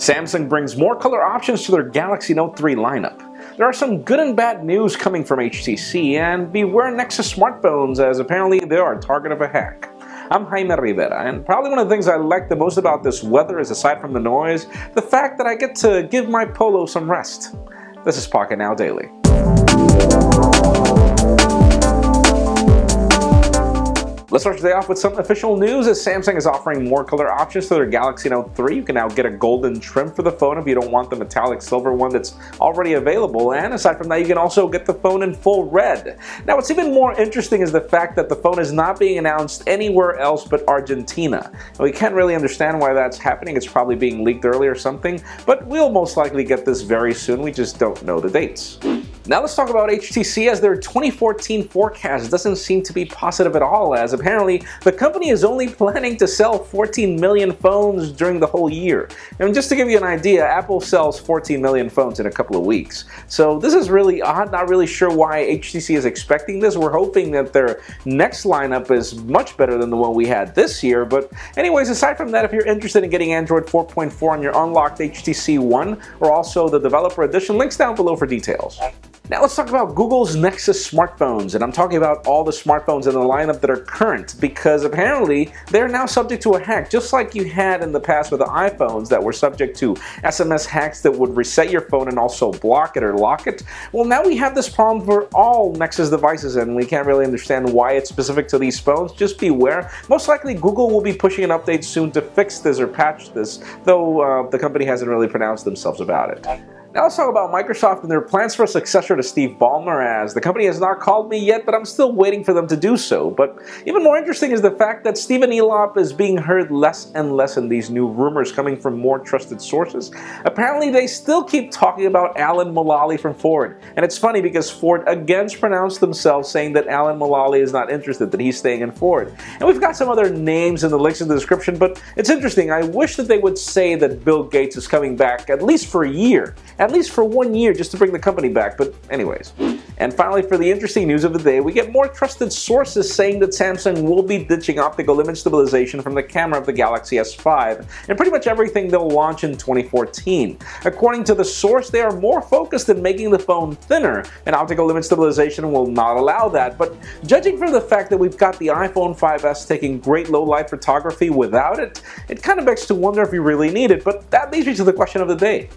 Samsung brings more color options to their Galaxy Note 3 lineup. There are some good and bad news coming from HTC, and beware Nexus smartphones, as apparently they are a target of a hack. I'm Jaime Rivera, and probably one of the things I like the most about this weather is, aside from the noise, the fact that I get to give my Polo some rest. This is Pocketnow Daily. Let's start today off with some official news, as Samsung is offering more color options to their Galaxy Note 3. You can now get a golden trim for the phone if you don't want the metallic silver one that's already available, and aside from that, you can also get the phone in full red. Now, what's even more interesting is the fact that the phone is not being announced anywhere else but Argentina. Now, we can't really understand why that's happening. It's probably being leaked early or something, but we'll most likely get this very soon. We just don't know the dates. Now let's talk about HTC, as their 2014 forecast doesn't seem to be positive at all, as apparently the company is only planning to sell 14 million phones during the whole year. And just to give you an idea, Apple sells 14 million phones in a couple of weeks. So this is really odd, not really sure why HTC is expecting this. We're hoping that their next lineup is much better than the one we had this year. But anyways, aside from that, if you're interested in getting Android 4.4 on your unlocked HTC One, or also the developer edition, links down below for details. Now let's talk about Google's Nexus smartphones, and I'm talking about all the smartphones in the lineup that are current, because apparently they're now subject to a hack, just like you had in the past with the iPhones that were subject to SMS hacks that would reset your phone and also block it or lock it. Well, now we have this problem for all Nexus devices, and we can't really understand why it's specific to these phones. Just beware. Most likely Google will be pushing an update soon to fix this or patch this, though the company hasn't really pronounced themselves about it. Now let's talk about Microsoft and their plans for a successor to Steve Ballmer, as the company has not called me yet, but I'm still waiting for them to do so. But even more interesting is the fact that Stephen-elop is being heard less and less in these new rumors coming from more trusted sources. Apparently they still keep talking about Alan Mulally from Ford. And it's funny because Ford again pronounced themselves, saying that Alan Mulally is not interested, that he's staying in Ford. And we've got some other names in the links in the description, but it's interesting. I wish that they would say that Bill Gates is coming back at least for a year. At least for 1 year, just to bring the company back, but anyways. And finally, for the interesting news of the day, we get more trusted sources saying that Samsung will be ditching optical image stabilization from the camera of the Galaxy S5 and pretty much everything they'll launch in 2014. According to the source, they are more focused in making the phone thinner, and optical image stabilization will not allow that. But judging from the fact that we've got the iPhone 5S taking great low light photography without it, it kind of begs to wonder if you really need it. But that leads me to the question of the day.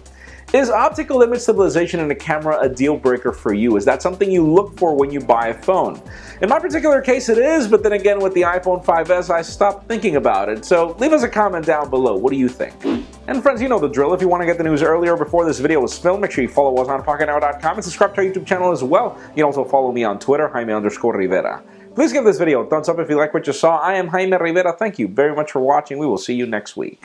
Is optical image stabilization in a camera a deal breaker for you? Is that something you look for when you buy a phone? In my particular case it is, but then again with the iPhone 5S I stopped thinking about it. So leave us a comment down below. What do you think? And friends, you know the drill. If you want to get the news earlier before this video was filmed, make sure you follow us on Pocketnow.com and subscribe to our YouTube channel as well. You can also follow me on Twitter, Jaime_Rivera. Please give this video a thumbs up if you like what you saw. I am Jaime Rivera. Thank you very much for watching. We will see you next week.